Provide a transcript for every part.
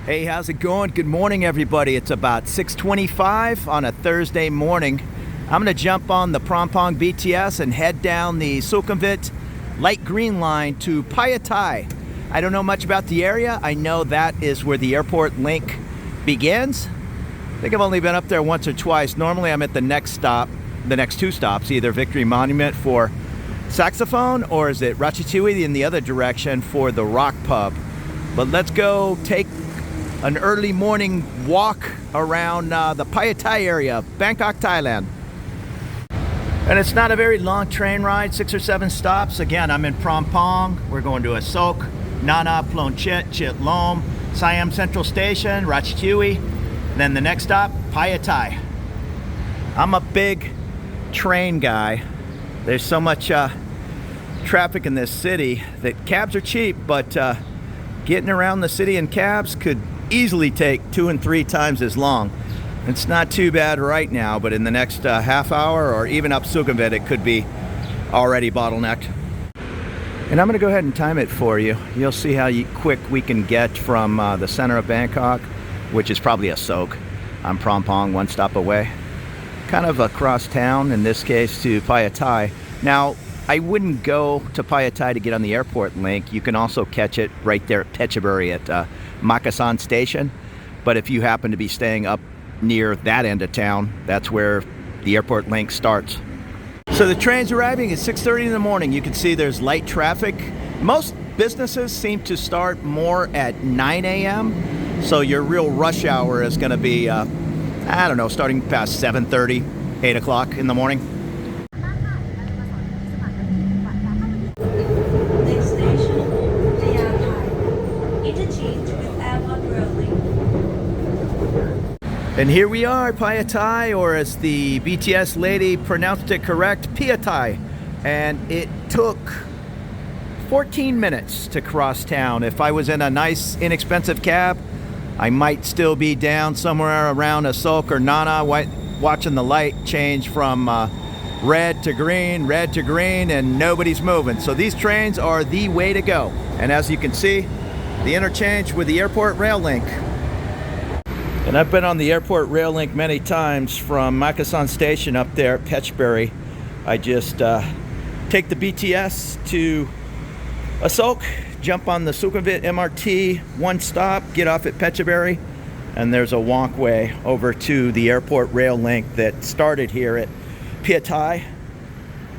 Hey, how's it going? Good morning, everybody. It's about 6:25 on a Thursday morning. I'm going to jump on the Phompong BTS and head down the Sukhumvit light green line to Phaya. I don't know much about the area. I know that is where the airport link begins. I think I've only been up there once or twice. Normally I'm at the next stop, the next two stops, either Victory Monument for saxophone or is it Ratatouille in the other direction for the rock pub. But let's go take an early morning walk around the Phaya area, Bangkok, Thailand. And it's not a very long train ride, 6 or 7 stops. Again, I'm in Phompong. We're going to Asok, Nana, Plon Chit, Chit Lom, Siam Central Station, Ratatouille. Then the next stop, Phaya. I'm a big train guy. There's so much traffic in this city that cabs are cheap, but getting around the city in cabs could easily take 2 and 3 times as long. It's not too bad right now, but in the next half hour or even up Sukhumvit, it could be already bottlenecked. And I'm going to go ahead and time it for you. You'll see how quick we can get from the center of Bangkok, which is probably Asok. I'm Phompong, 1 stop away. Kind of across town, in this case to Phaya. Now, I wouldn't go to Phaya to get on the airport link. You can also catch it right there at Phetchaburi at Makassan Station. But if you happen to be staying up near that end of town, that's where the airport link starts. So the train's arriving at 6:30 in the morning. You can see there's light traffic. Most businesses seem to start more at 9 a.m. So your real rush hour is going to be, I don't know, starting past 7:30, 8 o'clock in the morning. Next station, Phaya. Interchange with Airport Railway. And here we are, Phaya, or as the BTS lady pronounced it correct, Phaya. And it took 14 minutes to cross town. If I was in a nice, inexpensive cab, I might still be down somewhere around Asok or Nana watching the light change from red to green, and nobody's moving. So these trains are the way to go. And as you can see, the interchange with the airport rail link. And I've been on the airport rail link many times from Makassan Station up there at Phetchaburi. I just take the BTS to Asok, jump on the Sukhumvit MRT, 1 stop, get off at Phetchaburi, and there's a walkway over to the airport rail link that started here at Phaya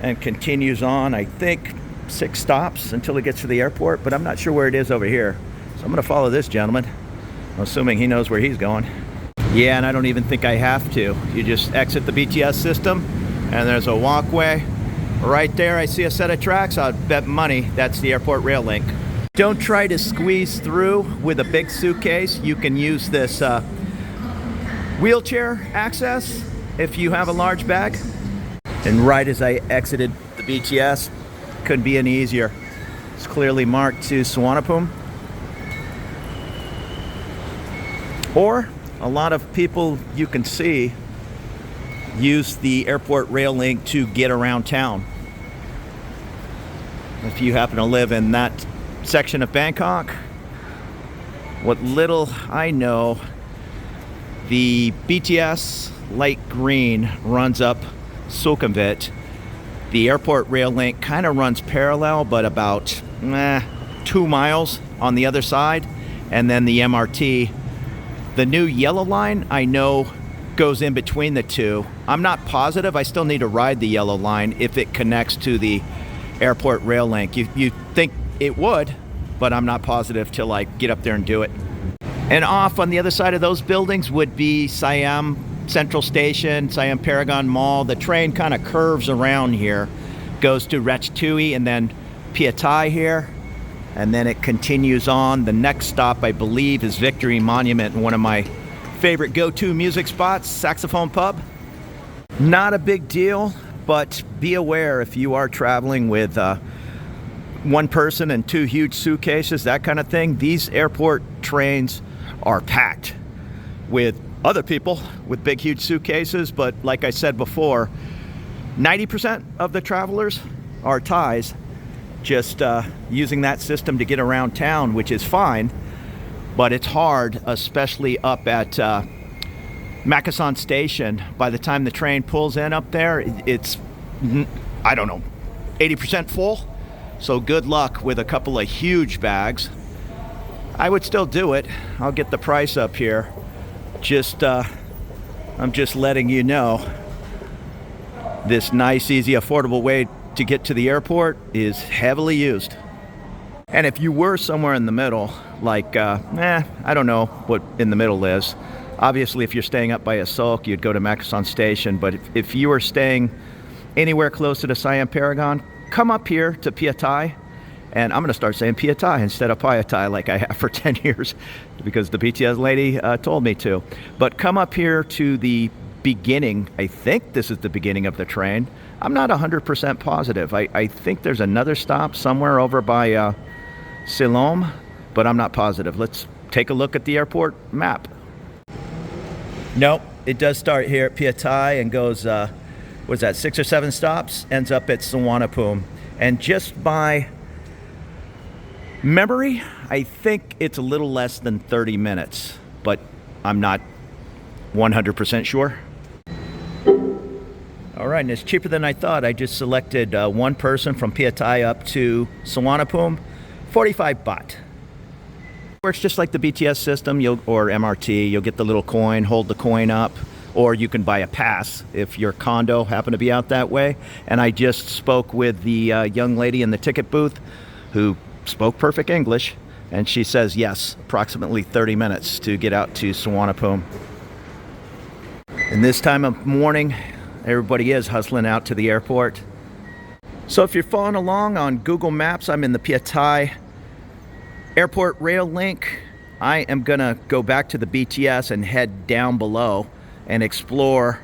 and continues on, I think, 6 stops until it gets to the airport, but I'm not sure where it is over here. So I'm going to follow this gentleman, assuming he knows where he's going. Yeah, and I don't even think I have to. You just exit the BTS system, and there's a walkway. Right there, I see a set of tracks. I'll bet money that's the airport rail link. Don't try to squeeze through with a big suitcase. You can use this wheelchair access if you have a large bag. And right as I exited the BTS, couldn't be any easier. It's clearly marked to Sukhumvit. Or a lot of people you can see use the airport rail link to get around town. If you happen to live in that section of Bangkok, what little I know, the BTS light green runs up Sukhumvit. The airport rail link kind of runs parallel, but about 2 miles on the other side. And then the MRT, the new yellow line, I know goes in between the two. I'm not positive. I still need to ride the yellow line if it connects to the airport rail link. You think it would, but I'm not positive till I get up there and do it. And off on the other side of those buildings would be Siam Central Station, Siam Paragon Mall. The train kind of curves around here, goes to Ratatouille and then Phaya here, and then it continues on. The next stop, I believe, is Victory Monument, one of my favorite go-to music spots, saxophone pub. Not a big deal, but be aware if you are traveling with 1 person and 2 huge suitcases, that kind of thing. These airport trains are packed with other people with big, huge suitcases. But like I said before, 90% of the travelers are Thais, just using that system to get around town, which is fine. but it's hard, especially up at Makassan Station. By the time the train pulls in up there, it's, I don't know, 80% full. So good luck with a couple of huge bags. I would still do it. I'll get the price up here. I'm just letting you know, this nice, easy, affordable way to get to the airport is heavily used. And if you were somewhere in the middle, like, I don't know what in the middle is. Obviously, if you're staying up by Asok, you'd go to Makassan Station. But if you were staying anywhere close to the Siam Paragon, come up here to Phaya Thai. And I'm going to start saying Phaya Thai instead of Phaya Thai like I have for 10 years because the BTS lady told me to. But come up here to the beginning. I think this is the beginning of the train. I'm not 100% positive. I think there's another stop somewhere over by Siloam, but I'm not positive. Let's take a look at the airport map. Nope, it does start here at Phaya Thai and goes, what's that, 6 or 7 stops, ends up at Sukhumvit. And just by memory, I think it's a little less than 30 minutes, but I'm not 100% sure. All right, and it's cheaper than I thought. I just selected one person from Phaya Thai up to Sukhumvit, 45 baht. Works just like the BTS system, or MRT. You'll get the little coin, hold the coin up, or you can buy a pass if your condo happen to be out that way. And I just spoke with the young lady in the ticket booth who spoke perfect English, and she says yes, approximately 30 minutes to get out to Sukhumvit. And this time of morning, everybody is hustling out to the airport. So if you're following along on Google Maps, I'm in the Phaya Thai airport rail link. I am gonna go back to the BTS and head down below and explore,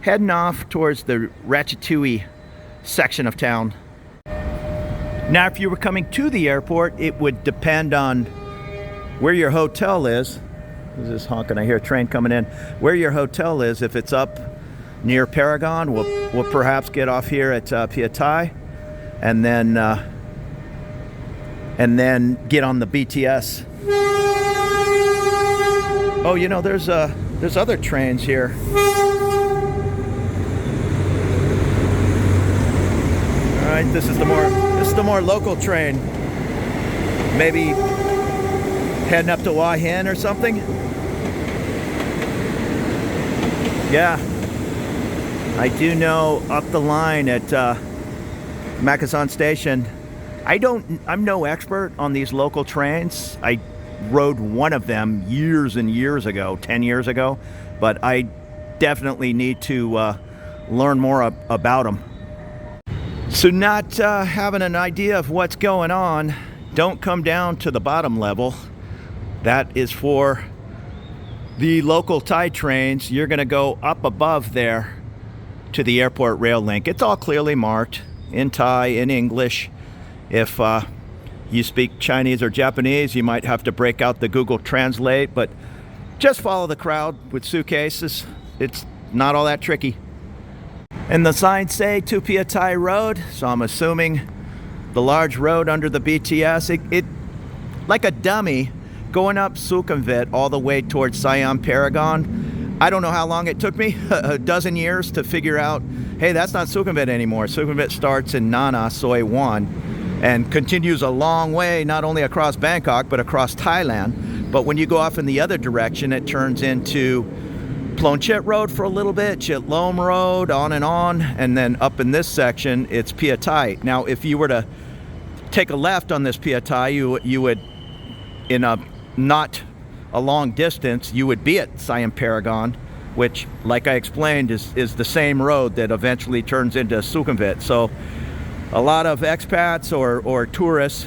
heading off towards the Ratatouille section of town. Now, if you were coming to the airport, it would depend on where your hotel is. Who's this honking? I hear a train coming in. Where your hotel is, if it's up near Paragon, we'll perhaps get off here at Phaya Thai, and then get on the BTS. Oh, you know, there's other trains here. All right, this is the more local train. Maybe heading up to Hua Hin or something. Yeah, I do know up the line at Makassan Station. I'm no expert on these local trains. I rode one of them years and years ago, 10 years ago, but I definitely need to learn more about them. So not having an idea of what's going on, don't come down to the bottom level. That is for the local Thai trains. You're going to go up above there to the airport rail link. It's all clearly marked in Thai, in English. If you speak Chinese or Japanese, you might have to break out the Google Translate, but just follow the crowd with suitcases. It's not all that tricky. And the signs say to Phaya Thai Road, so I'm assuming the large road under the BTS, it like a dummy going up Sukhumvit all the way towards Siam Paragon. I don't know how long it took me, a dozen years to figure out, hey, that's not Sukhumvit anymore. Sukhumvit starts in Nana, Soi 1, and continues a long way, not only across Bangkok, but across Thailand. But when you go off in the other direction, it turns into Plonchit Road for a little bit, Chit Lom Road, on, and then up in this section, it's Phaya Thai. Now, if you were to take a left on this Phaya Thai, you would, in a not a long distance, you would be at Siam Paragon, which, like I explained, is the same road that eventually turns into Sukhumvit. So a lot of expats or tourists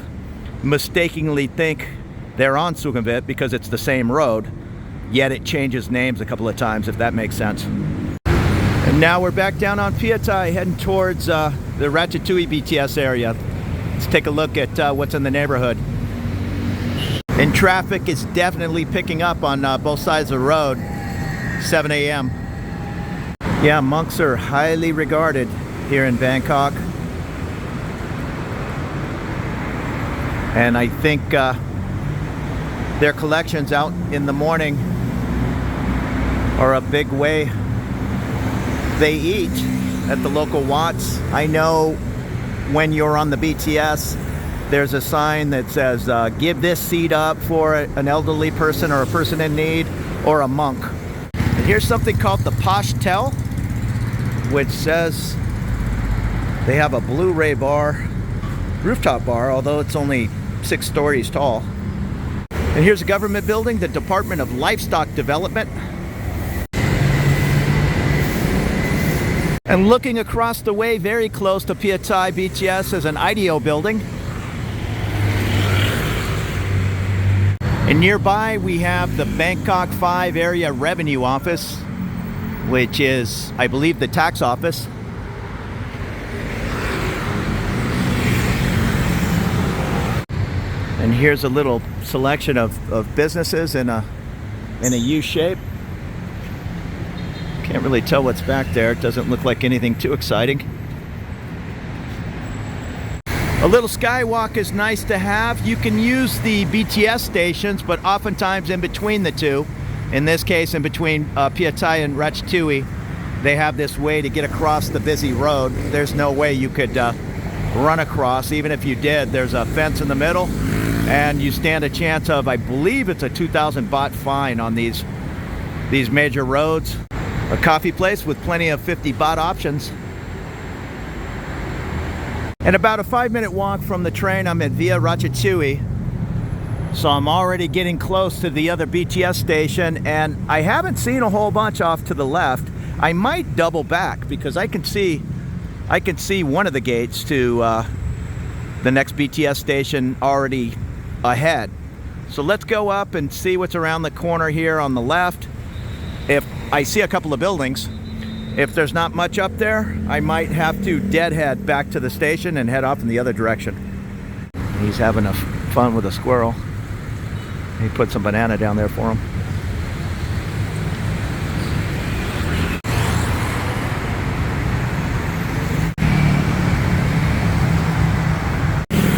mistakenly think they're on Sukhumvit because it's the same road, yet it changes names a couple of times, if that makes sense. And now we're back down on Phaya Thai, heading towards the Ratatouille BTS area. Let's take a look at what's in the neighborhood. And traffic is definitely picking up on both sides of the road, 7 a.m. Yeah, monks are highly regarded here in Bangkok. And I think their collections out in the morning are a big way they eat at the local Watts. I know when you're on the BTS, there's a sign that says, give this seat up for an elderly person or a person in need or a monk. And here's something called the Pastel, which says they have a Blu-ray bar, rooftop bar, although it's only 6 stories tall. And here's a government building, the Department of Livestock Development. And looking across the way, very close to Phaya Thai BTS, is an IDEO building. And nearby we have the Bangkok 5 Area Revenue Office, which is, I believe, the tax office. And here's a little selection of businesses in a U shape. Can't really tell what's back there. It doesn't look like anything too exciting. A little skywalk is nice to have. You can use the BTS stations, but oftentimes in between the two, in this case in between Phaya Thai and Ratchathani, they have this way to get across the busy road. There's no way you could run across. Even if you did, there's a fence in the middle, and you stand a chance of, I believe it's a 2,000 baht fine on these major roads. A coffee place with plenty of 50 baht options. And about a 5-minute walk from the train, I'm at Via Ratchathani. So I'm already getting close to the other BTS station, and I haven't seen a whole bunch off to the left. I might double back because I can see one of the gates to the next BTS station already ahead. So let's go up and see what's around the corner here on the left. If I see a couple of buildings, if there's not much up there, I might have to deadhead back to the station and head off in the other direction. He's having fun with a squirrel. He put some banana down there for him.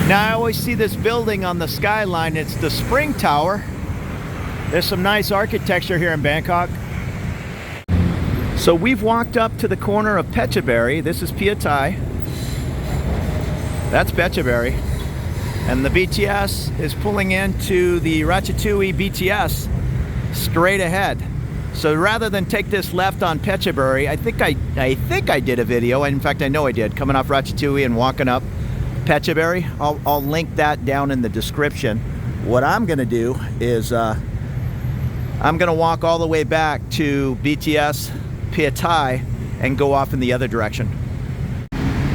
Now I always see this building on the skyline. It's the Spring Tower. There's some nice architecture here in Bangkok. So we've walked up to the corner of Phetchaburi. This is Phaya Thai. That's Phetchaburi. And the BTS is pulling into the Ratchathani BTS straight ahead. So rather than take this left on Phetchaburi, I think I did a video. In fact, I know I did, coming off Ratchathani and walking up Phetchaburi. I'll link that down in the description. What I'm gonna do is I'm gonna walk all the way back to BTS Phaya Thai and go off in the other direction.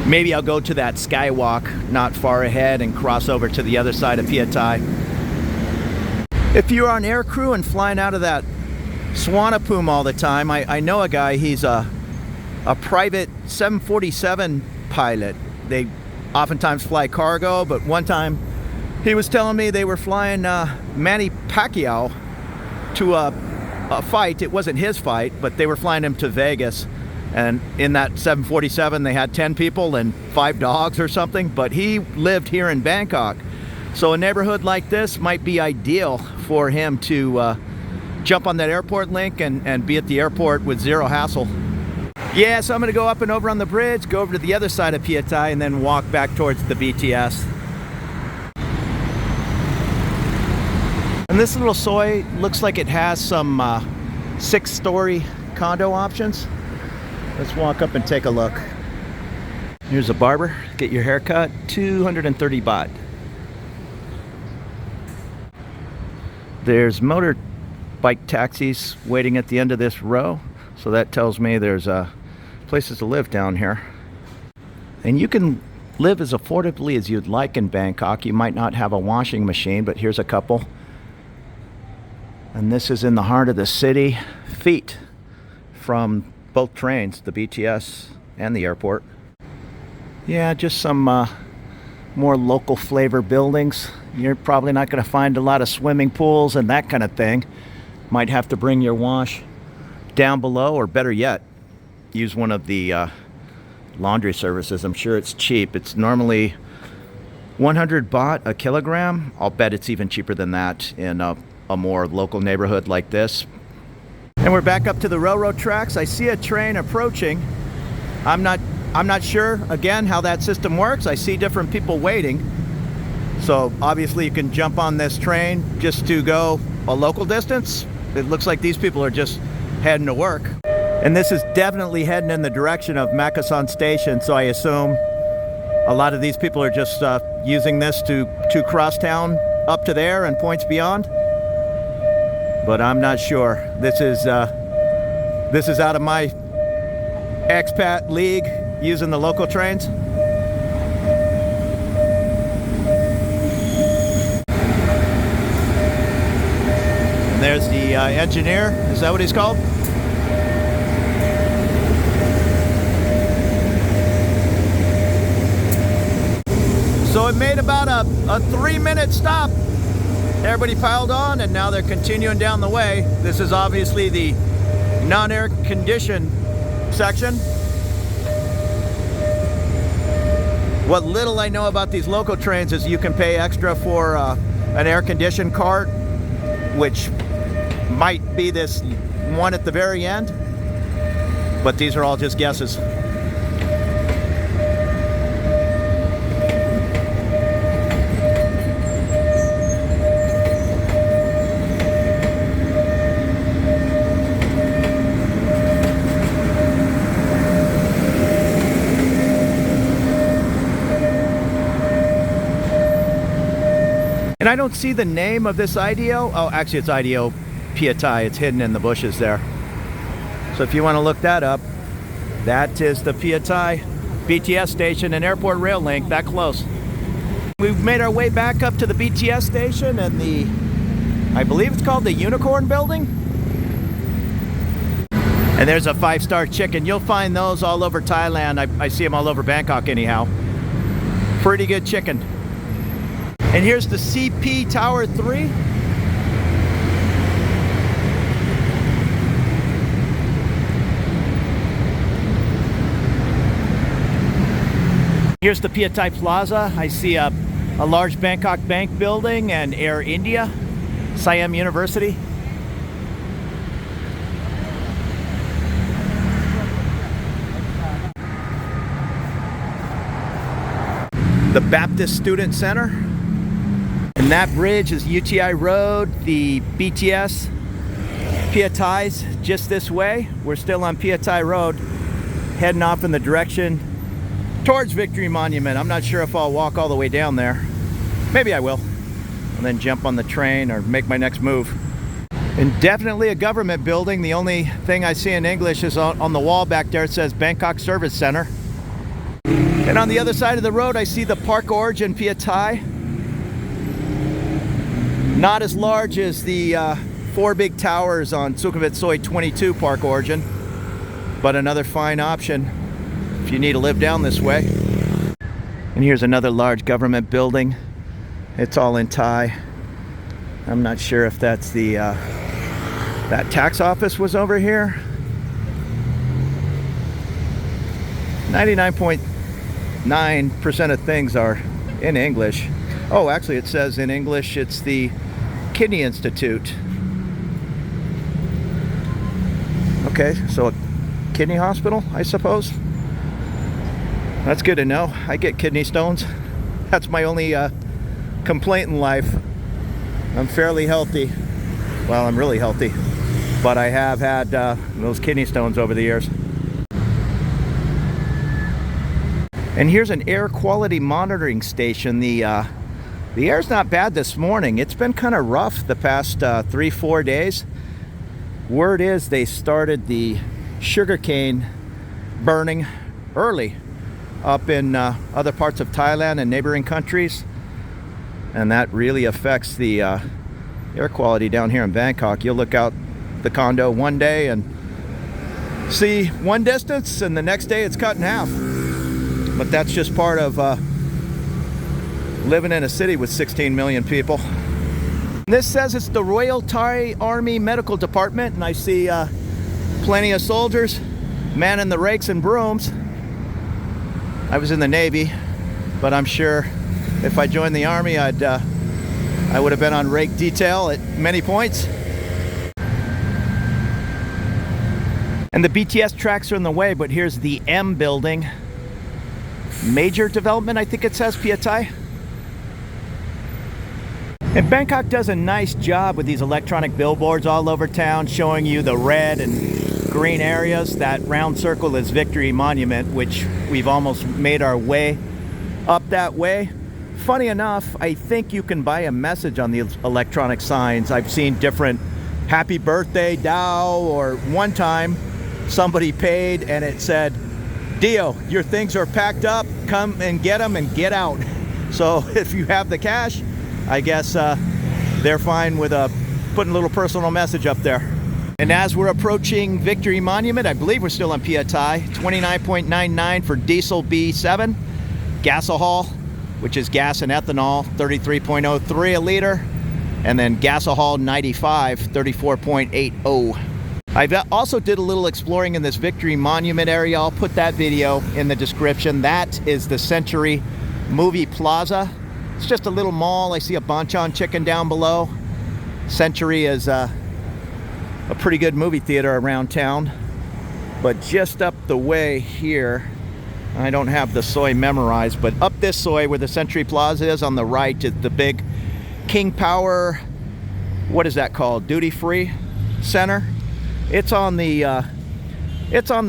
Maybe I'll go to that skywalk not far ahead and cross over to the other side of Phaya Thai. If you're on air crew and flying out of that Sukhumvit all the time, I know a guy, he's a private 747 pilot. They oftentimes fly cargo, but one time he was telling me they were flying Manny Pacquiao to a fight. It wasn't his fight, but they were flying him to Vegas, and in that 747 they had 10 people and 5 dogs or something, but he lived here in Bangkok, so a neighborhood like this might be ideal for him to jump on that airport link and be at the airport with zero hassle. Yeah, so I'm gonna go up and over on the bridge, go over to the other side of Phaya Thai, and then walk back towards the BTS. And this little soi looks like it has some 6-story condo options. Let's walk up and take a look. Here's a barber, get your hair cut, 230 baht. There's motorbike taxis waiting at the end of this row, so that tells me there's places to live down here. And you can live as affordably as you'd like in Bangkok. You might not have a washing machine, but here's a couple. And this is in the heart of the city, feet from both trains, the BTS and the airport. Yeah, just some more local flavor buildings. You're probably not going to find a lot of swimming pools and that kind of thing. Might have to bring your wash down below, or better yet, use one of the laundry services. I'm sure it's cheap. It's normally 100 baht a kilogram. I'll bet it's even cheaper than that in a more local neighborhood like this. And we're back up to the railroad tracks. I see a train approaching. I'm not sure, again, how that system works. I see different people waiting. So obviously you can jump on this train just to go a local distance. It looks like these people are just heading to work. And this is definitely heading in the direction of Makasan Station, so I assume a lot of these people are just using this to cross town up to there and points beyond. But I'm not sure. This is out of my expat league, using the local trains. And there's the engineer. Is that what he's called? So it made about a 3-minute stop. Everybody piled on, and now they're continuing down the way. This is obviously the non-air conditioned section. What little I know about these local trains is you can pay extra for an air-conditioned cart, which might be this one at the very end, but these are all just guesses. And I don't see the name of this IDO. Oh, actually it's IDO Phaya. It's hidden in the bushes there. So if you want to look that up, that is the Phaya BTS station and airport rail link, that close. We've made our way back up to the BTS station and I believe it's called the Unicorn Building. And there's a 5-star chicken. You'll find those all over Thailand. I see them all over Bangkok anyhow. Pretty good chicken. And here's the CP Tower 3. Here's the Phaya Plaza. I see a large Bangkok Bank building and Air India, Siam University. The Baptist Student Center. And that bridge is UTI Road, the BTS Phayai's just this way. We're still on Phaya Road, heading off in the direction towards Victory Monument. I'm not sure if I'll walk all the way down there. Maybe I will. And then jump on the train or make my next move. And definitely a government building. The only thing I see in English is on the wall back there. It says Bangkok Service Center. And on the other side of the road, I see the Park Origin Phaya. Not as large as the 4 big towers on Sukhumvit Soi 22 Park Origin, but another fine option if you need to live down this way. And here's another large government building. It's all in Thai. I'm not sure if that's the that tax office was over here. 99.9% of things are in English. Oh, actually it says in English it's the Kidney Institute. Okay, so a kidney hospital, I suppose. That's good to know. I get kidney stones. That's my only complaint in life. I'm fairly healthy. Well, I'm really healthy, but I have had those kidney stones over the years. And here's an air quality monitoring station. The air's not bad this morning. It's been kind of rough the past 3-4 days. Word is they started the sugarcane burning early up in other parts of Thailand and neighboring countries. And that really affects the air quality down here in Bangkok. You'll look out the condo one day and see one distance, and the next day it's cut in half. But that's just part of living in a city with 16 million people. This says it's the Royal Thai Army Medical Department, and I see plenty of soldiers manning the rakes and brooms. I was in the Navy, but I'm sure if I joined the Army, I'd I would have been on rake detail at many points. And the BTS tracks are in the way, but here's the M building. Major development, I think it says, Phaya Thai. And Bangkok does a nice job with these electronic billboards all over town showing you the red and green areas. That round circle is Victory Monument, which we've almost made our way up that way. Funny enough, I think you can buy a message on the electronic signs. I've seen different happy birthday, Dao, or one time somebody paid and it said, Dio, your things are packed up, come and get them and get out. So if you have the cash, I guess they're fine with putting a little personal message up there. And as we're approaching Victory Monument, I believe we're still on Phaya Thai, 29.99 for diesel B7, gasohol, which is gas and ethanol, 33.03 a liter, and then gasohol 95, 34.80. I also did a little exploring in this Victory Monument area. I'll put that video in the description. That is the Century Movie Plaza. It's just a little mall. I see a Bonchon Chicken down below. Century is a pretty good movie theater around town. But just up the way here, I don't have the soy memorized, but up this soy where the Century Plaza is on the right is the big King Power, what is that called? Duty Free Center. It's on the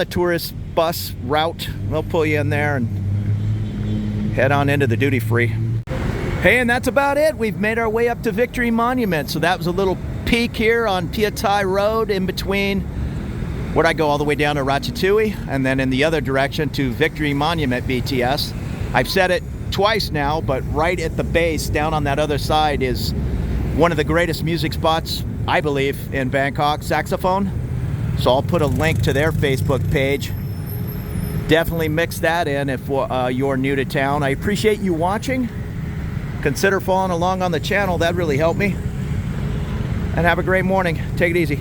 tourist bus route. They'll pull you in there and head on into the duty free. Hey, and that's about it. We've made our way up to Victory Monument. So that was a little peek here on Phaya Thai Road in between where I go all the way down to Ratatouille and then in the other direction to Victory Monument BTS. I've said it twice now, but right at the base down on that other side is one of the greatest music spots, I believe, in Bangkok, Saxophone. So I'll put a link to their Facebook page. Definitely mix that in if you're new to town. I appreciate you watching. Consider following along on the channel. That'd really help me. And have a great morning. Take it easy.